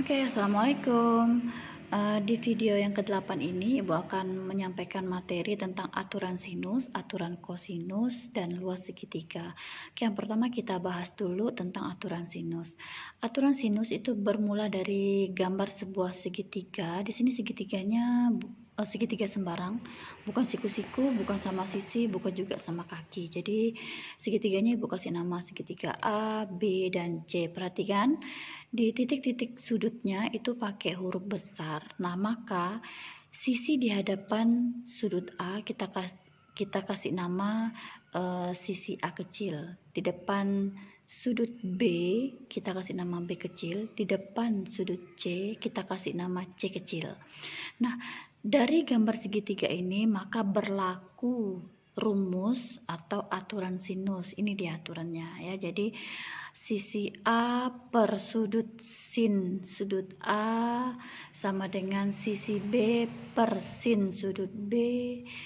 Oke, assalamualaikum. Di video yang ke-8 ini, Ibu akan menyampaikan materi tentang aturan sinus, aturan kosinus, dan luas segitiga. Oke, yang pertama kita bahas dulu tentang aturan sinus. Aturan sinus itu bermula dari gambar sebuah segitiga. Di sini segitiganya segitiga sembarang, bukan siku-siku, bukan sama sisi, bukan juga sama kaki. Jadi segitiganya Ibu kasih nama segitiga A, B, dan C. Perhatikan di titik-titik sudutnya itu pakai huruf besar. Nah, maka sisi di hadapan sudut A kita kasih nama sisi A kecil. Di depan sudut B kita kasih nama B kecil. Di depan sudut C kita kasih nama C kecil. Nah, dari gambar segitiga ini maka berlaku rumus atau aturan sinus. Ini dia aturannya ya. Jadi sisi A per sudut sin sudut A sama dengan sisi B per sin sudut B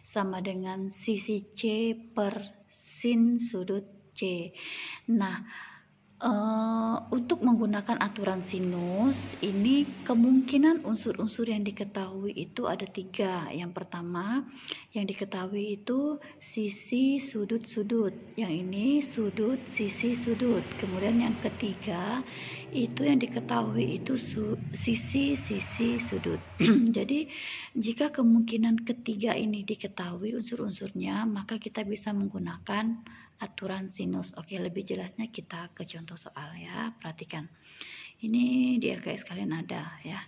sama dengan sisi C per sin sudut C. Nah, untuk menggunakan aturan sinus ini kemungkinan unsur-unsur yang diketahui itu ada 3. Yang pertama yang diketahui itu sisi sudut-sudut, yang ini sudut sisi sudut. Kemudian yang ketiga itu yang diketahui itu sisi sisi sudut. Jadi jika kemungkinan ketiga ini diketahui unsur-unsurnya, maka kita bisa menggunakan aturan sinus. Oke, lebih jelasnya kita ke contoh soal ya. Perhatikan. Ini di LKS kalian ada ya.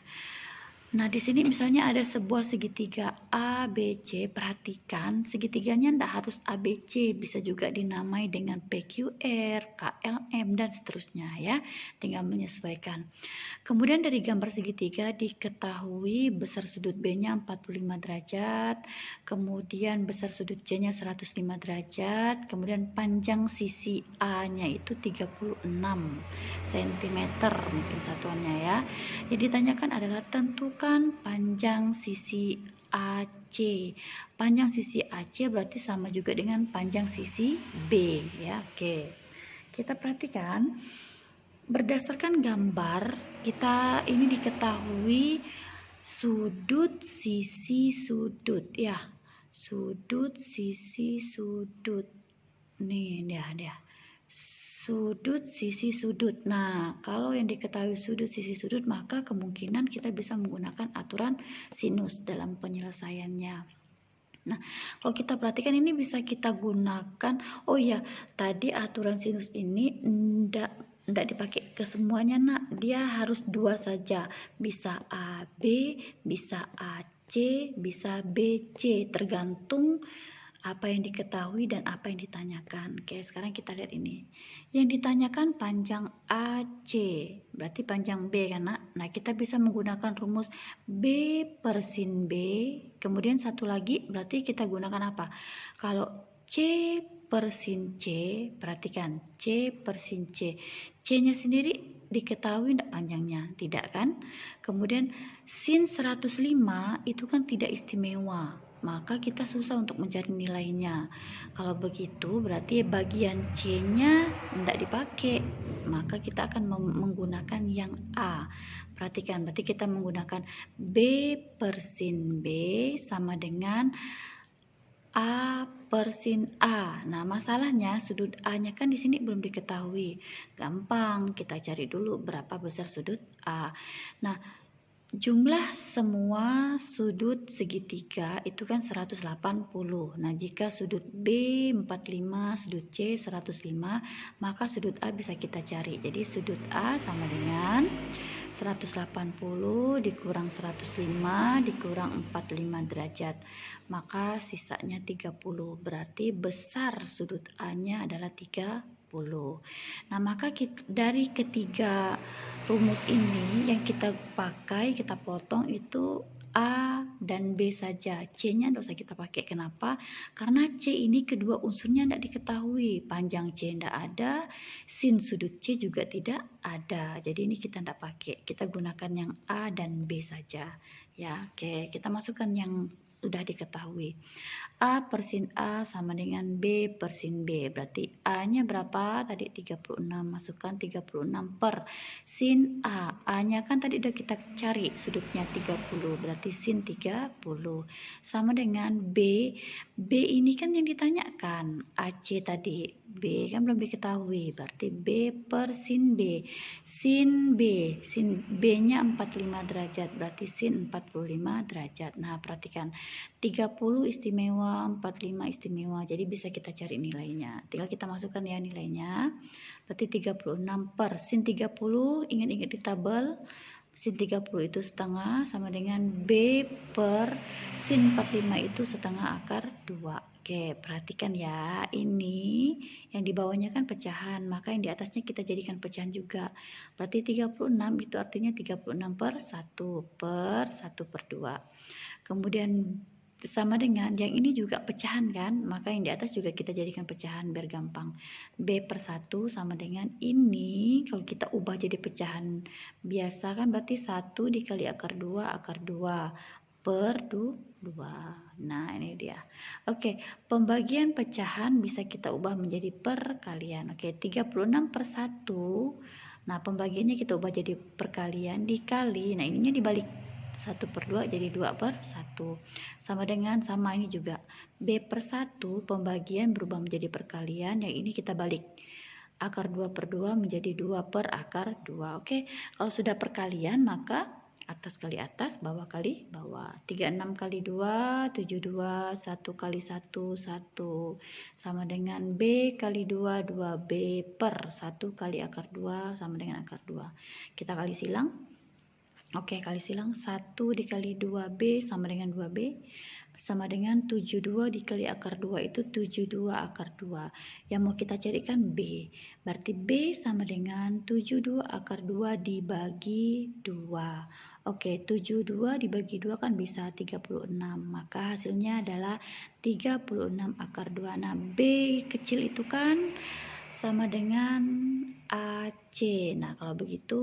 Nah, di sini misalnya ada sebuah segitiga ABC. Perhatikan, segitiganya tidak harus ABC, bisa juga dinamai dengan PQR, KLM, dan seterusnya ya. Tinggal menyesuaikan. Kemudian dari gambar segitiga diketahui besar sudut B-nya 45 derajat, kemudian besar sudut C-nya 105 derajat, kemudian panjang sisi A-nya itu 36 cm mungkin satuannya ya. Yang ditanyakan adalah tentukan panjang sisi AC. Panjang sisi AC berarti sama juga dengan panjang sisi B ya. Oke. Kita perhatikan berdasarkan gambar kita ini diketahui sudut sisi sudut ya. Sudut sisi sudut. Nih dia. Sudut sisi sudut. Nah, kalau yang diketahui sudut sisi sudut, maka kemungkinan kita bisa menggunakan aturan sinus dalam penyelesaiannya. Nah, kalau kita perhatikan ini bisa kita gunakan. Oh ya, tadi aturan sinus ini enggak dipakai ke semuanya, Nak. Dia harus 2 saja. Bisa AB, bisa AC, bisa BC, tergantung apa yang diketahui dan apa yang ditanyakan. Oke, sekarang kita lihat ini. Yang ditanyakan panjang AC, berarti panjang B kan, Nak? Nah, kita bisa menggunakan rumus B per sin B. Kemudian satu lagi berarti kita gunakan apa? Kalau C per sin C, perhatikan C per sin C. C-nya sendiri diketahui tidak panjangnya? Tidak kan? Kemudian sin 105 itu kan tidak istimewa, maka kita susah untuk mencari nilainya. Kalau begitu berarti bagian C-nya tidak dipakai, maka kita akan menggunakan yang A. Perhatikan, berarti kita menggunakan B per sin B sama dengan A per sin A. Nah, masalahnya sudut A-nya kan di sini belum diketahui. Gampang, kita cari dulu berapa besar sudut A. Nah, jumlah semua sudut segitiga itu kan 180. Nah, jika sudut B 45, sudut C 105, maka sudut A bisa kita cari. Jadi sudut A sama dengan 180 dikurang 105 dikurang 45 derajat. Maka sisanya 30. Berarti besar sudut A-nya adalah 30. Nah, maka dari ketiga rumus ini yang kita pakai, kita potong itu A dan B saja. C-nya tidak usah kita pakai. Kenapa? Karena C ini kedua unsurnya tidak diketahui. Panjang C tidak ada, sin sudut C juga tidak ada. Jadi ini kita tidak pakai. Kita gunakan yang A dan B saja. Ya, oke. Kita masukkan yang sudah diketahui. A per sin A sama dengan B per sin B. Berarti A-nya berapa? Tadi 36. Masukkan 36 per sin A. A-nya kan tadi udah kita cari sudutnya 30. Berarti sin 30. Sama dengan B. B ini kan yang ditanyakan. AC tadi. B kan belum diketahui. Berarti B per sin B. Sin B. Sin B-nya 45 derajat. Berarti sin 45 derajat. Nah, perhatikan. 30 istimewa, 45 istimewa. Jadi bisa kita cari nilainya. Tinggal kita masukkan ya nilainya. Berarti 36 per sin 30. Ingat-ingat di tabel. Sin 30 itu setengah sama dengan B per sin 45 itu setengah akar 2. Oke, perhatikan ya. Ini yang di bawahnya kan pecahan. Maka yang di atasnya kita jadikan pecahan juga. Berarti 36 itu artinya 36 per 1 per 1 per 2. Kemudian sama dengan yang ini juga pecahan kan, maka yang di atas juga kita jadikan pecahan biar gampang. B per 1 sama dengan ini, kalau kita ubah jadi pecahan biasa kan berarti 1 dikali akar 2 per 2. Nah ini dia. Oke, pembagian pecahan bisa kita ubah menjadi perkalian. Oke, 36 per 1. Nah pembagiannya kita ubah jadi perkalian dikali, nah ininya dibalik 1 per 2 jadi 2 per 1 sama dengan sama ini juga B per 1 pembagian berubah menjadi perkalian, yang ini kita balik akar 2 per 2 menjadi 2 per akar 2. Oke, kalau sudah perkalian maka atas kali atas, bawah kali bawah. 36 kali 2 72, 1 kali 1 1 sama dengan B kali 2 2B per 1 kali akar 2 sama dengan akar 2. Kita kali silang. Oke, kali silang 1 dikali 2B sama dengan 2B sama dengan 72 dikali akar 2 itu 72 akar 2. Yang mau kita carikan B. Berarti B sama dengan 72 akar 2 dibagi 2. Oke, 72 dibagi 2 kan bisa 36. Maka hasilnya adalah 36 akar 2. Nah, B kecil itu kan sama dengan AC. Nah, kalau begitu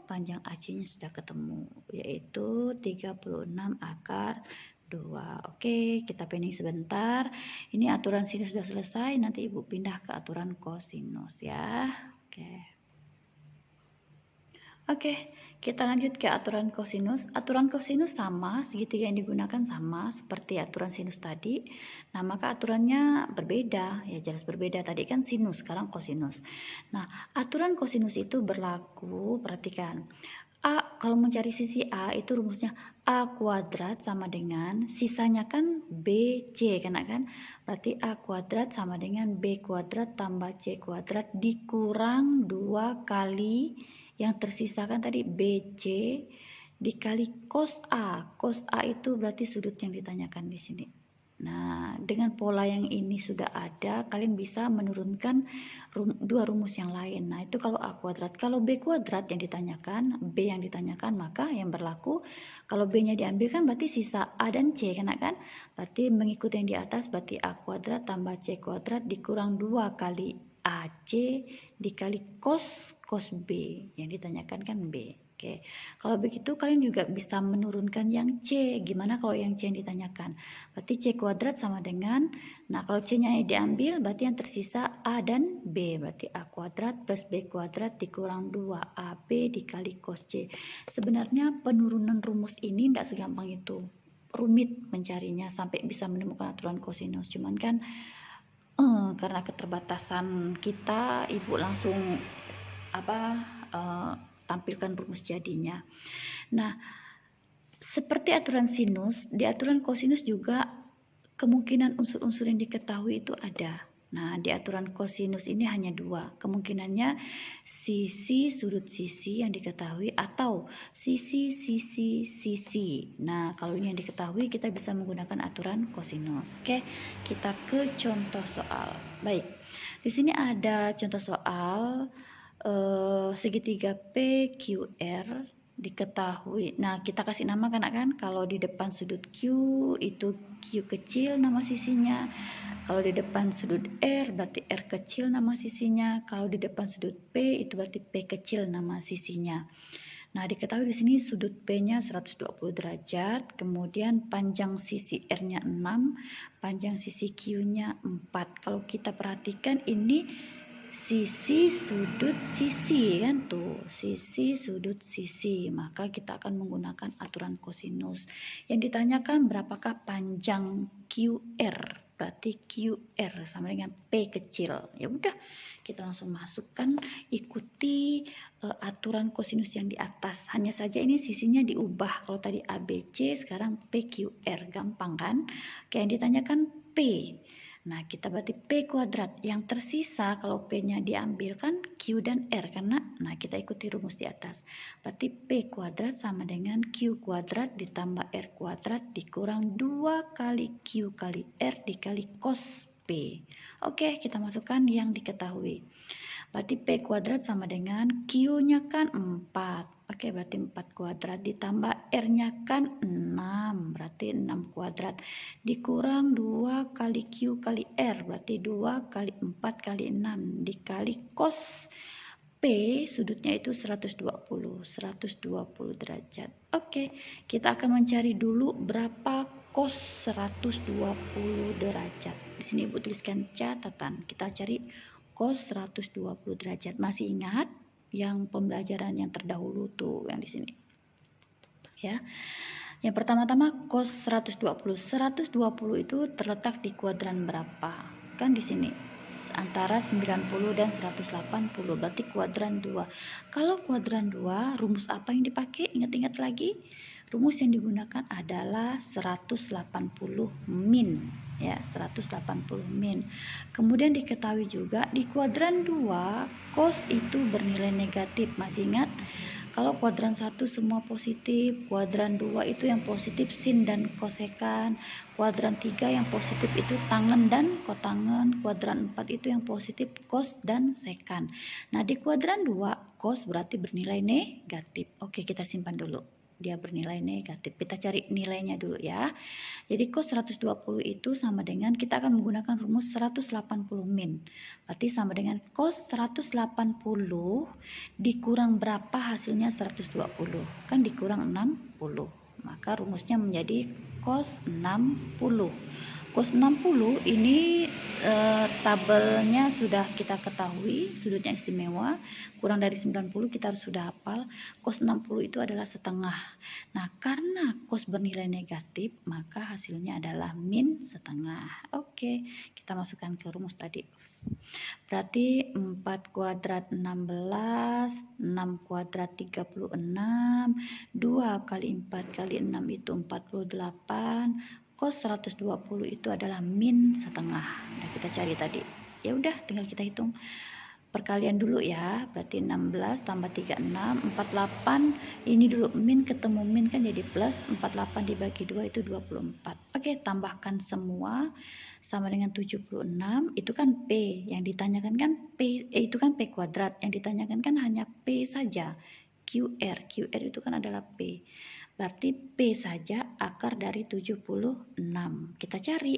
panjang AC-nya sudah ketemu, yaitu 36 akar 2. Oke, kita pending sebentar. Ini aturan sinus sudah selesai, nanti Ibu pindah ke aturan kosinus ya. Oke, kita lanjut ke aturan kosinus. Aturan kosinus sama, segitiga yang digunakan sama seperti aturan sinus tadi. Nah, maka aturannya berbeda, ya jelas berbeda. Tadi kan sinus, sekarang kosinus. Nah, aturan kosinus itu berlaku, perhatikan. A, kalau mencari sisi A itu rumusnya A kuadrat sama dengan, sisanya kan BC, kan? Berarti A kuadrat sama dengan B kuadrat tambah C kuadrat dikurang 2 kali yang tersisa kan tadi BC dikali cos A. Cos A itu berarti sudut yang ditanyakan di sini. Nah, dengan pola yang ini sudah ada, kalian bisa menurunkan dua rumus yang lain. Nah, itu kalau A kuadrat. Kalau B kuadrat yang ditanyakan, B yang ditanyakan, maka yang berlaku kalau B-nya diambil kan berarti sisa A dan C, kan? Berarti mengikuti yang di atas, berarti A kuadrat tambah C kuadrat dikurang 2 kali AC dikali cos B. Yang ditanyakan kan B. Oke, kalau begitu kalian juga bisa menurunkan yang C. Gimana kalau yang C yang ditanyakan? Berarti C kuadrat sama dengan, nah kalau C-nya diambil berarti yang tersisa A dan B. Berarti A kuadrat plus B kuadrat dikurang 2AB dikali cos C. Sebenarnya penurunan rumus ini tidak segampang itu. Rumit mencarinya sampai bisa menemukan aturan kosinus. Cuman kan karena keterbatasan kita, Ibu langsung tampilkan rumus jadinya. Nah, seperti aturan sinus, di aturan kosinus juga kemungkinan unsur-unsur yang diketahui itu ada. Nah, di aturan kosinus ini hanya 2. Kemungkinannya sisi, sudut sisi yang diketahui atau sisi. Nah, kalau ini yang diketahui kita bisa menggunakan aturan kosinus. Oke, kita ke contoh soal. Baik, di sini ada contoh soal segitiga PQR diketahui. Nah, kita kasih nama kan, kalau di depan sudut Q itu Q kecil nama sisinya. Kalau di depan sudut R berarti R kecil nama sisinya. Kalau di depan sudut P itu berarti P kecil nama sisinya. Nah, diketahui di sini sudut P-nya 120 derajat, kemudian panjang sisi R-nya 6, panjang sisi Q-nya 4. Kalau kita perhatikan ini sisi sudut sisi kan tuh, sisi sudut sisi. Maka kita akan menggunakan aturan kosinus. Yang ditanyakan berapakah panjang QR? Berarti QR sama dengan P kecil. Ya udah, kita langsung masukkan, ikuti aturan kosinus yang di atas. Hanya saja ini sisinya diubah. Kalau tadi ABC, sekarang PQR. Gampang kan? Oke, yang ditanyakan P. Nah, kita berarti P kuadrat. Yang tersisa kalau P-nya diambil kan Q dan R. Karena, nah kita ikuti rumus di atas. Berarti P kuadrat sama dengan Q kuadrat ditambah R kuadrat dikurang 2 kali Q kali R dikali cos P. Oke, kita masukkan yang diketahui. Berarti P kuadrat sama dengan Q-nya kan 4. Oke, berarti 4 kuadrat ditambah R-nya kan 6. Berarti 6 kuadrat. Dikurang 2 kali Q kali R. Berarti 2 kali 4 kali 6. Dikali cos P sudutnya itu 120 derajat. Oke, kita akan mencari dulu berapa cos 120 derajat. Di sini Ibu tuliskan catatan. Kita cari cos 120 derajat. Masih ingat yang pembelajaran yang terdahulu tuh yang di sini. Ya. Yang pertama-tama cos 120. 120 itu terletak di kuadran berapa? Kan di sini antara 90 dan 180, berarti kuadran 2. Kalau kuadran 2, rumus apa yang dipakai? Ingat-ingat lagi. Rumus yang digunakan adalah 180 min, ya, 180 min. Kemudian diketahui juga di kuadran 2 cos itu bernilai negatif. Masih ingat? Kalau kuadran 1 semua positif, kuadran 2 itu yang positif sin dan kosekan, kuadran 3 yang positif itu tangen dan kotangen, kuadran 4 itu yang positif cos dan sekan. Nah, di kuadran 2 cos berarti bernilai negatif. Oke, kita simpan dulu. Dia bernilai negatif. Kita cari nilainya dulu ya. Jadi cos 120 itu sama dengan, kita akan menggunakan rumus 180 min. Berarti sama dengan cos 180 dikurang berapa hasilnya 120. Kan dikurang 60. Maka rumusnya menjadi cos 60. Cos 60 ini tabelnya sudah kita ketahui, sudutnya istimewa, kurang dari 90 kita harus sudah hafal. Cos 60 itu adalah setengah. Nah, karena cos bernilai negatif, maka hasilnya adalah min setengah. Oke, kita masukkan ke rumus tadi. Berarti 4 kuadrat 16, 6 kuadrat 36, 2 kali 4 kali 6 itu 48, cos 120 itu adalah min setengah. Nah, kita cari tadi. Ya udah, tinggal kita hitung perkalian dulu ya. Berarti 16 tambah 36, 48. Ini dulu min ketemu min kan jadi plus, 48 dibagi 2 itu 24. Oke, tambahkan semua sama dengan 76. Itu kan P. Yang ditanyakan kan P, itu kan P kuadrat. Yang ditanyakan kan hanya P saja. QR itu kan adalah P. Berarti P saja akar dari 76. Kita cari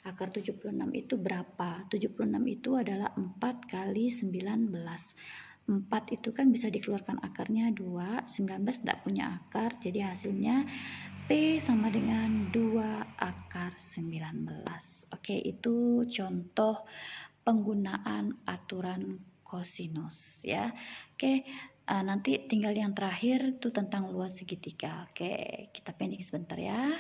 akar 76 itu berapa? 76 itu adalah 4 kali 19. 4 itu kan bisa dikeluarkan akarnya 2, 19 tidak punya akar, jadi hasilnya P sama dengan 2 akar 19. Oke, itu contoh penggunaan aturan kosinus ya. Oke, nanti tinggal yang terakhir itu tentang luas segitiga. Oke, kita pending sebentar ya.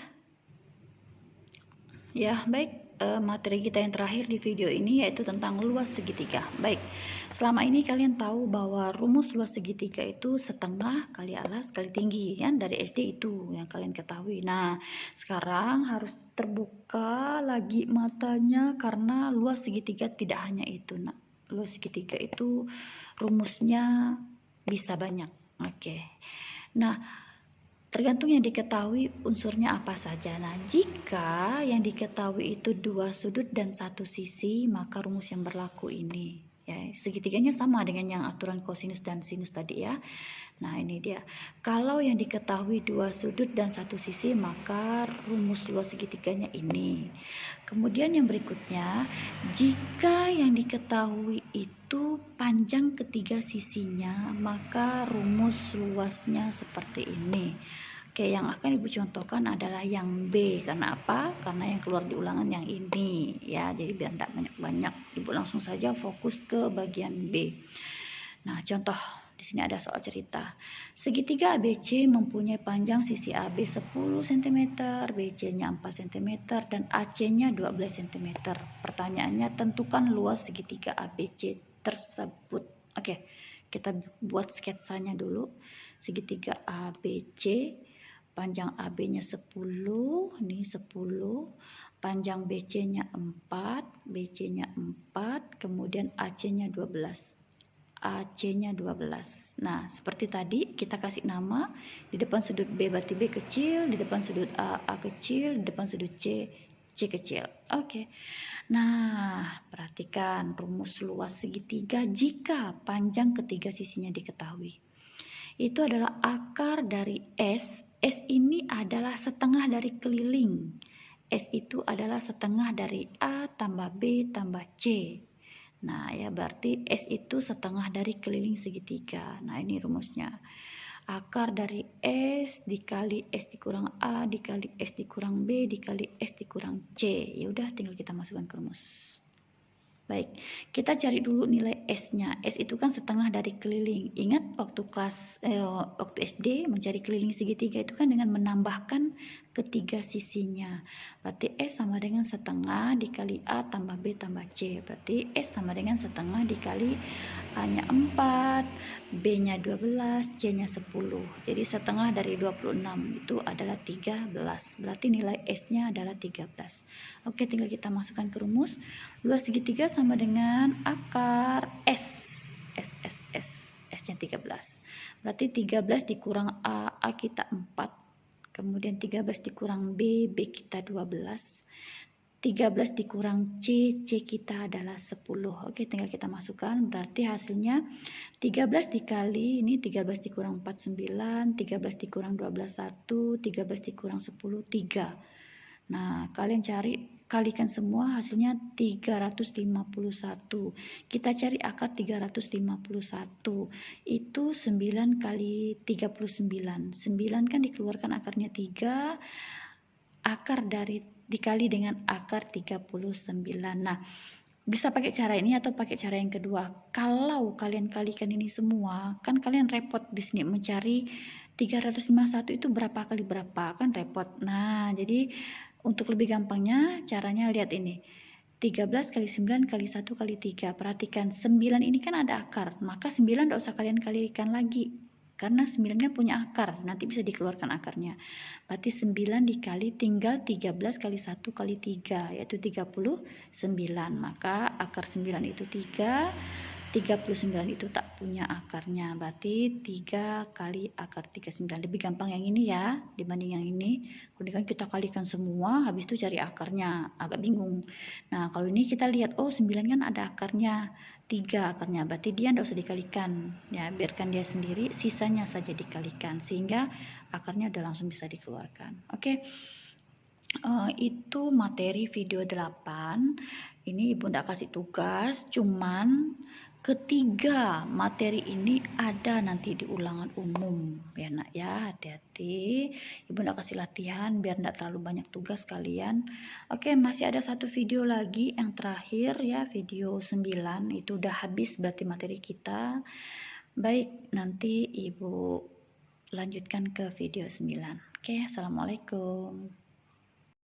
Ya, baik. Materi kita yang terakhir di video ini yaitu tentang luas segitiga. Baik, selama ini kalian tahu bahwa rumus luas segitiga itu setengah kali alas kali tinggi, ya, dari SD itu yang kalian ketahui. Nah, sekarang harus terbuka lagi matanya karena luas segitiga tidak hanya itu. Nah, luas segitiga itu rumusnya bisa banyak. Oke. Nah, tergantung yang diketahui unsurnya apa saja. Nah, jika yang diketahui itu 2 sudut dan 1 sisi, maka rumus yang berlaku ini. Ya, segitiganya sama dengan yang aturan kosinus dan sinus tadi ya. Nah, ini dia. Kalau yang diketahui dua sudut dan satu sisi, maka rumus luas segitiganya ini. Kemudian yang berikutnya, jika yang diketahui itu panjang ketiga sisinya, maka rumus luasnya seperti ini. Oke, yang akan Ibu contohkan adalah yang B. Karena apa? Karena yang keluar di ulangan yang ini ya. Jadi biar tidak banyak-banyak, Ibu langsung saja fokus ke bagian B. Nah, contoh di sini ada soal cerita. Segitiga ABC mempunyai panjang sisi AB 10 cm, BC-nya 4 cm, dan AC-nya 12 cm. Pertanyaannya, tentukan luas segitiga ABC tersebut. Oke, kita buat sketsanya dulu. Segitiga ABC, panjang AB-nya 10, ini 10, panjang BC-nya 4, BC-nya 4, kemudian AC-nya 12. AC-nya 12. Nah, seperti tadi kita kasih nama, di depan sudut B berarti B kecil, di depan sudut A kecil, di depan sudut C kecil. Oke. Nah, perhatikan rumus luas segitiga jika panjang ketiga sisinya diketahui. Itu adalah akar dari S. S ini adalah setengah dari keliling. S itu adalah setengah dari A tambah B tambah C. Nah, ya berarti S itu setengah dari keliling segitiga. Nah, ini rumusnya. Akar dari S dikali S dikurang A dikali S dikurang B dikali S dikurang C. Ya udah, tinggal kita masukkan ke rumus. Baik, kita cari dulu nilai S-nya. S itu kan setengah dari keliling. Ingat waktu waktu SD mencari keliling segitiga itu kan dengan menambahkan ketiga sisinya. Berarti S sama dengan setengah dikali A tambah B tambah C. Berarti S sama dengan setengah dikali A-nya 4, B-nya 12, C-nya 10. Jadi setengah dari 26 itu adalah 13. Berarti nilai S-nya adalah 13. Oke, tinggal kita masukkan ke rumus. Luas segitiga sama dengan akar S. S-nya 13. Berarti 13 dikurang A kita 4. Kemudian 13 dikurang B kita 12. 13 dikurang C kita adalah 10. Oke, tinggal kita masukkan. Berarti hasilnya 13 dikali, ini 13 dikurang 4, 9. 13 dikurang 12, 1. 13 dikurang 10, 3. Nah, kalian kalikan semua, hasilnya 351. Kita cari akar 351. Itu 9 kali 39. 9 kan dikeluarkan akarnya 3. Akar dikali dengan akar 39. Nah, bisa pakai cara ini atau pakai cara yang kedua. Kalau kalian kalikan ini semua, kan kalian repot di sini mencari 351 itu berapa kali berapa, kan repot. Nah, jadi untuk lebih gampangnya caranya lihat ini. 13 kali 9 kali 1 kali 3. Perhatikan 9 ini kan ada akar, maka 9 tidak usah kalian kalikan lagi. Karena 9 kan punya akar, nanti bisa dikeluarkan akarnya. Berarti 9 dikali tinggal 13 kali 1 kali 3, yaitu 39. Maka akar 9 itu 3, 39 itu tak punya akarnya. Berarti 3 kali akar 39. Lebih gampang yang ini ya, dibanding yang ini. Kemudian kita kalikan semua, habis itu cari akarnya. Agak bingung. Nah, kalau ini kita lihat, oh 9 kan ada akarnya. 3 akarnya, berarti dia tidak usah dikalikan ya, biarkan dia sendiri, sisanya saja dikalikan sehingga akarnya udah langsung bisa dikeluarkan. Oke. Itu materi video 8. Ini Ibu tidak kasih tugas, cuman ketiga materi ini ada nanti di ulangan umum ya nak ya, hati-hati. Ibu tidak kasih latihan biar tidak terlalu banyak tugas kalian. Oke, masih ada satu video lagi yang terakhir ya, video 9. Itu udah habis berarti materi kita. Baik, nanti Ibu lanjutkan ke video 9. Oke, assalamualaikum.